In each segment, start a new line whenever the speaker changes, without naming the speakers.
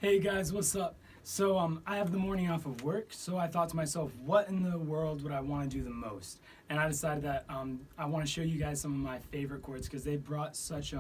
Hey guys, what's up? So I have the morning off of work, so I thought to myself, what in the world would I want to do the most? And I decided that I want to show you guys some of my favorite chords because they brought such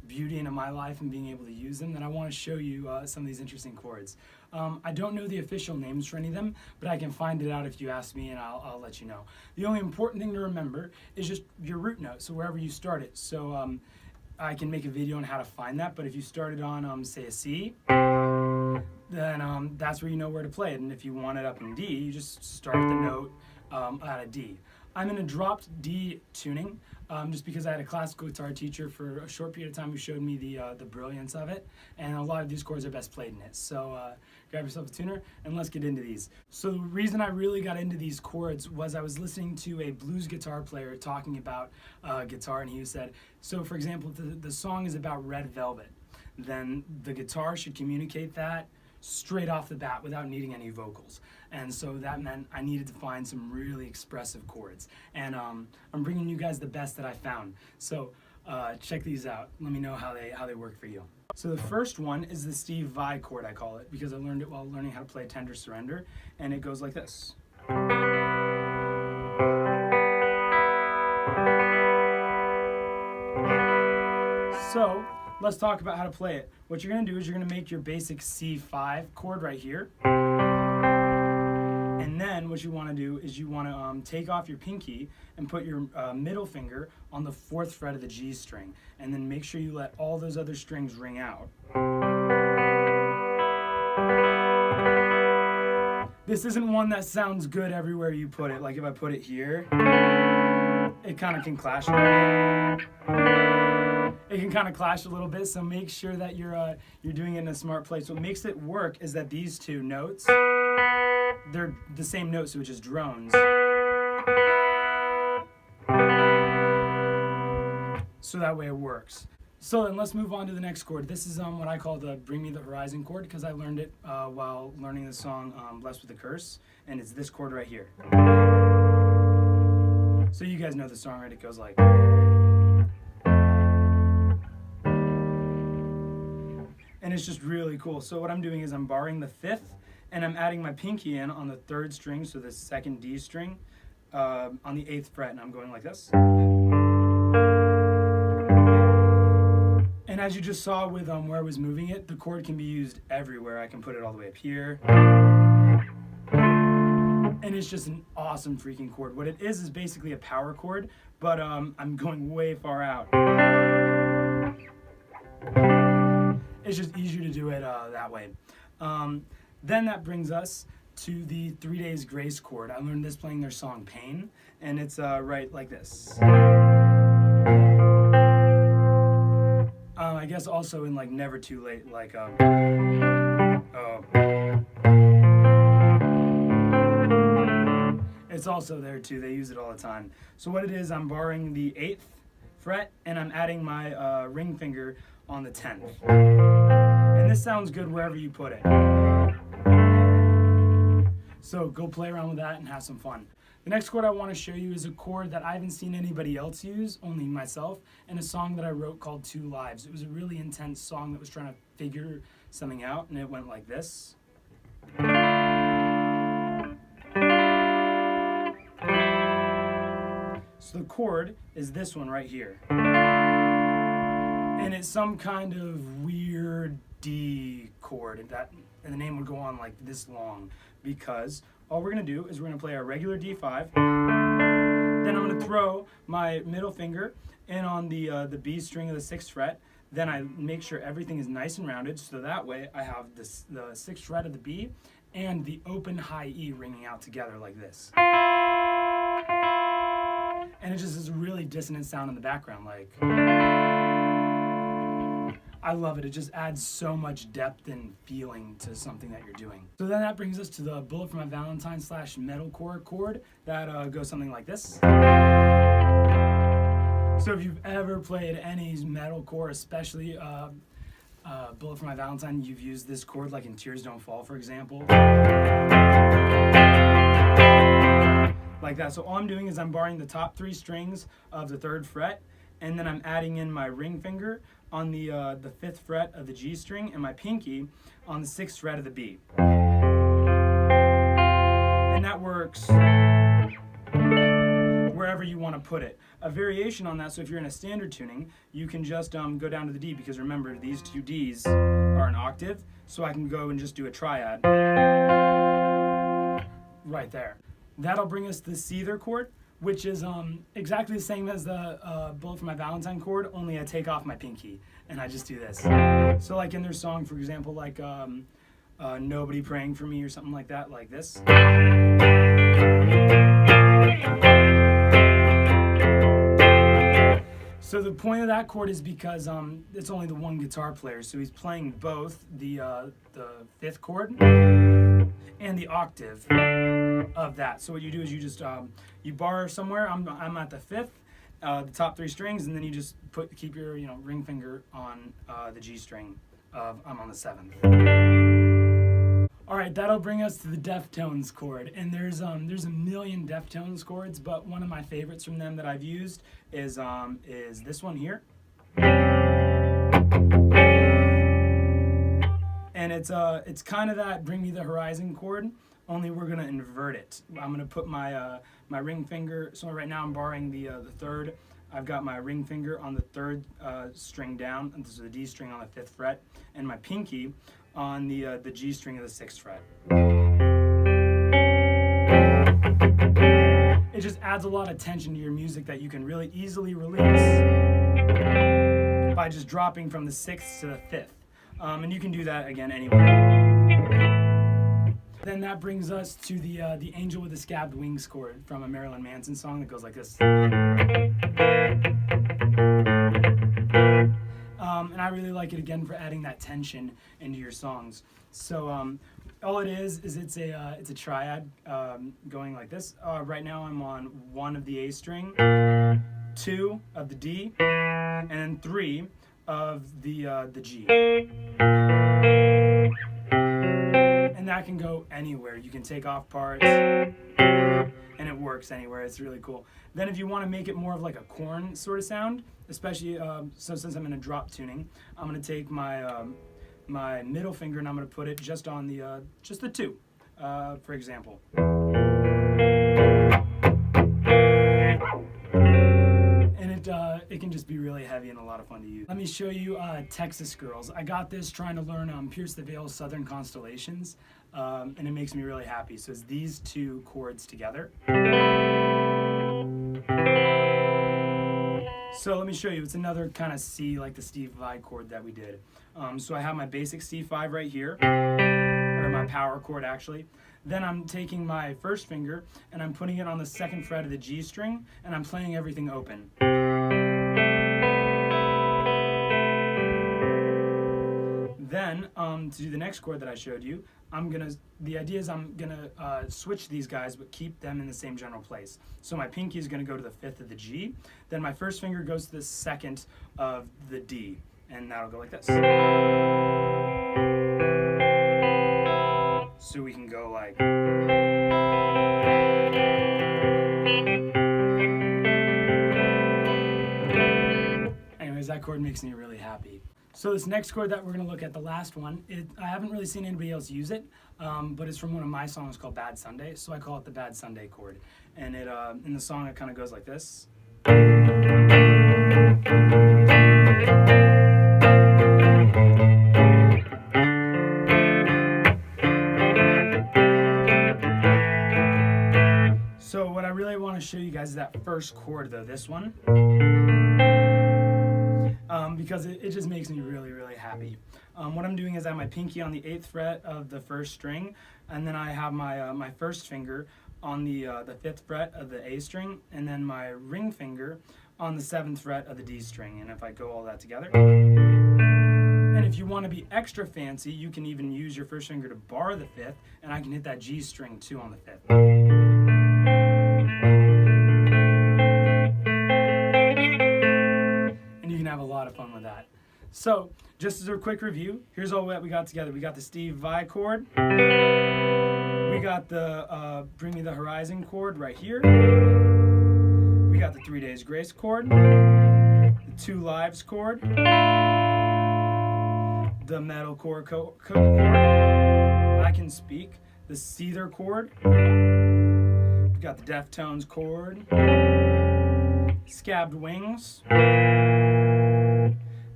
beauty into my life and being able to use them that I want to show you some of these interesting chords. I don't know the official names for any of them, but I can find it out if you ask me and I'll let you know. The only important thing to remember is just your root note, so wherever you start it. So I can make a video on how to find that, but if you started on, say, a C, then that's where you know where to play it. And if you want it up in D, you just start the note at a D. I'm in a dropped D tuning, just because I had a classical guitar teacher for a short period of time who showed me the brilliance of it, and a lot of these chords are best played in it. So grab yourself a tuner and let's get into these. So the reason I really got into these chords was I was listening to a blues guitar player talking about guitar, and he said, so for example, the song is about red velvet, then the guitar should communicate that straight off the bat without needing any vocals. And so that meant I needed to find some really expressive chords. And I'm bringing you guys the best that I found. So check these out. Let me know how they work for you. So the first one is the Vai Chord, I call it, because I learned it while learning how to play Tender Surrender. And it goes like this. So let's talk about how to play it. What you're going to do is you're going to make your basic C5 chord right here. And then what you want to do is you want to take off your pinky and put your middle finger on the 4th fret of the G string. And then make sure you let all those other strings ring out. This isn't one that sounds good everywhere you put it. Like if I put it here, it kind of can clash a little bit. It can kind of clash a little bit, so make sure that you're doing it in a smart place. What makes it work is that these two notes, they're the same notes, which is drones. So that way it works. So then let's move on to the next chord. This is what I call the Bring Me the Horizon chord, because I learned it while learning the song Blessed with a Curse, and it's this chord right here. So you guys know the song, right? It goes like... And it's just really cool. So what I'm doing is I'm barring the 5th, and I'm adding my pinky in on the 3rd string, so the 2nd D string, on the 8th fret, and I'm going like this. And as you just saw with where I was moving it, the chord can be used everywhere. I can put it all the way up here. And it's just an awesome freaking chord. What it is basically a power chord, but I'm going way far out. It's just easier to do it that way. Then that brings us to the 3 Days Grace chord. I learned this playing their song Pain, and it's right like this. I guess also in like Never Too Late, like it's also there too. They use it all the time. So what it is, I'm barring the 8th fret and I'm adding my ring finger on the 10th. And this sounds good wherever you put it. So go play around with that and have some fun. The next chord I want to show you is a chord that I haven't seen anybody else use, only myself, and a song that I wrote called 2 Lives. It was a really intense song that was trying to figure something out, and it went like this. So the chord is this one right here. And it's some kind of weird D chord, and the name would go on like this long, because all we're going to do is we're going to play our regular D5, then I'm going to throw my middle finger in on the B string of the 6th fret, then I make sure everything is nice and rounded, so that way I have the 6th fret of the B and the open high E ringing out together like this. And it just is a really dissonant sound in the background, like... I love it. It just adds so much depth and feeling to something that you're doing. So then that brings us to the Bullet for My Valentine / metalcore chord that goes something like this. So if you've ever played any metalcore, especially Bullet for My Valentine, you've used this chord like in Tears Don't Fall, for example. Like that. So all I'm doing is I'm barring the top 3 strings of the 3rd fret, and then I'm adding in my ring finger on the 5th fret of the G string, and my pinky on the 6th fret of the B. And that works wherever you want to put it. A variation on that, so if you're in a standard tuning, you can just go down to the D, because remember, these two Ds are an octave, so I can go and just do a triad right there. That'll bring us to the Seether chord, which is exactly the same as the Bullet for My Valentine chord, only I take off my pinky, and I just do this. So like in their song, for example, like Nobody Praying for Me or something like that, like this. So the point of that chord is because it's only the one guitar player, so he's playing both the 5th chord and the octave of that. So what you do is you just you bar somewhere. I'm at the 5th, the top 3 strings, and then you just keep your ring finger on the G string. I'm on the 7th. All right, that'll bring us to the Deftones chord, and there's a million Deftones chords, but one of my favorites from them that I've used is this one here, and it's kind of that Bring Me the Horizon chord, only we're gonna invert it. I'm gonna put my my ring finger. So right now I'm barring the 3rd. I've got my ring finger on the 3rd string down, and this is the D string on the 5th fret, and my pinky on the G string of the 6th fret. It just adds a lot of tension to your music that you can really easily release by just dropping from the 6th to the 5th. And you can do that again anywhere. Then that brings us to the Angel with the Scabbed Wings chord from a Marilyn Manson song that goes like this. And I really like it again for adding that tension into your songs. So all it is it's a triad going like this. Right now I'm on 1 of the A string, 2 of the D, and then 3 of the G. And that can go anywhere. You can take off parts, and it works anywhere. It's really cool. Then if you want to make it more of like a corn sort of sound, especially so since I'm in a drop tuning, I'm going to take my my middle finger and I'm going to put it just on the 2, for example. And it can just be really heavy and a lot of fun to use. Let me show you Texas Girls. I got this trying to learn Pierce the Veil's Southern Constellations, and it makes me really happy. So it's these 2 chords together. So let me show you. It's another kind of C, like the Steve Vai chord that we did. So I have my basic C5 right here, or my power chord actually. Then I'm taking my 1st finger and I'm putting it on the 2nd fret of the G string, and I'm playing everything open. Then to do the next chord that I showed you, the idea is I'm gonna switch these guys but keep them in the same general place. So my pinky is gonna go to the 5th of the G, then my 1st finger goes to the 2nd of the D, and that'll go like this. So we can go like. Anyways, that chord makes me really happy. So this next chord that we're going to look at, the last one, I haven't really seen anybody else use it, but it's from one of my songs called Bad Sunday, so I call it the Bad Sunday chord. And in the song it kind of goes like this. So what I really want to show you guys is that 1st chord though, this one. Because it just makes me really, really happy. What I'm doing is I have my pinky on the 8th fret of the 1st string, and then I have my my 1st finger on the 5th fret of the A string, and then my ring finger on the 7th fret of the D string. And if I go all that together, and if you want to be extra fancy, you can even use your 1st finger to bar the 5th, and I can hit that G string too on the 5th. Have a lot of fun with that. So just as a quick review, here's all that we got together. We got the Steve Vai chord, we got the Bring Me the Horizon chord right here, we got the 3 Days Grace chord, the 2 Lives chord, the metalcore chord, I Can Speak, the Seether chord, we've got the Deftones Chord, Scabbed Wings,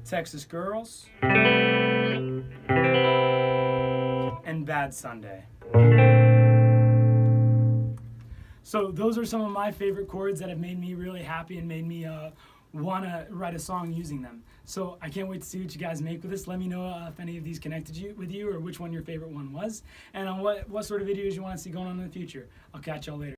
Texas Girls, and Bad Sunday. So those are some of my favorite chords that have made me really happy and made me want to write a song using them. So I can't wait to see what you guys make with this. Let me know if any of these connected with you or which one your favorite one was, and on what sort of videos you want to see going on in the future. I'll catch y'all later.